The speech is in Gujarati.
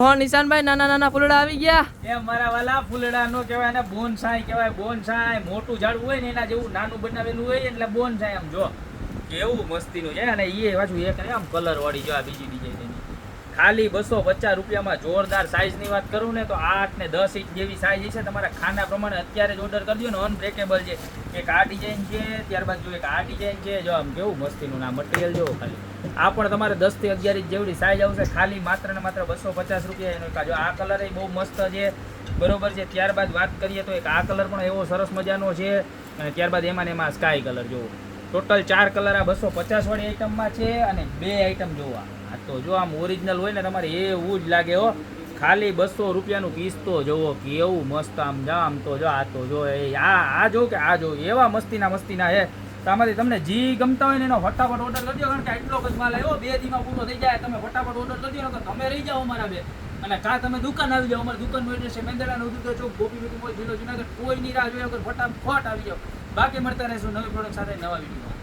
નિશાનભાઈ નાના નાના ફૂલડા આવી ગયા એ મારા વાલા ફૂલડા નો કહેવાય ને બોનસાઈ કહેવાય. બોનસાઈ મોટું ઝાડ હોય ને એના જેવું નાનું બનાવેલું હોય એટલે બોનસાઈ. આમ જો કેવું મસ્તીનું છે. અને એ પાછું એક આમ કલર વાળી જો આ બીજી ડિઝાઇન એની ખાલી 250 રૂપિયામાં જોરદાર સાઈઝની વાત કરું ને તો 8 ને 10 ઇંચ જેવી સાઈઝ છે. તમારા ખાના પ્રમાણે અત્યારે જ ઓર્ડર કરી દો ને અનબ્રેકેબલ છે. એક આ ડિઝાઇન છે, ત્યારબાદ જો એક આ ડિઝાઇન છે. જો આમ કેવું મસ્તીનું ના મટીરિયલ જો ખાલી આ પણ તમારે 10 થી 11 ઇંચ જેવડી સાઈઝ આવશે. ખાલી માત્ર ને માત્ર 250 રૂપિયા એનો. જો આ કલર એ બહુ મસ્ત છે, બરોબર છે. ત્યારબાદ વાત કરીએ તો એક આ કલર પણ એવો સરસ મજાનો છે. અને ત્યારબાદ એમાં ને એમાં સ્કાય કલર જોવો. ટોટલ 4 કલર આ 250 વાળી આઈટમમાં છે. અને 2 આઈટમ જોવા આ તો જો આમ ઓરિજિનલ હોય ને તમારે એવું જ લાગે હો. ખાલી 200 રૂપિયાનું પીસ તો જોવો કેવું મસ્ત. આમ જામ તો જો આ તો જો આ જો કે આ જો એવા મસ્તીના હે. તો આમાંથી તમને જી ગમતા હોય ને એનો ફટાફટ ઓર્ડર કરી દો. કારણ કે એટલો જ માલ આવ્યો 2 દીમાં પૂરો થઈ જાય. તમે ફટાફટ ઓર્ડર કરી દો ને તમે રહી જાઓ અમારા બે. અને કાં તમે દુકાન આવી જાઓ. અમારી દુકાનનું એડ્રેસ છે મેંદરડા ઉદ્યોગ ચોક, ગોપી મીઠું મોલ, જિલ્લો જુનાગઢ. કોઈ ની રાહ જોયા વગર ફટાફટ આવી જાઓ. બાકી મળતા રહેશું નવી પ્રોડક્ટ સાથે નવા વિડીયો.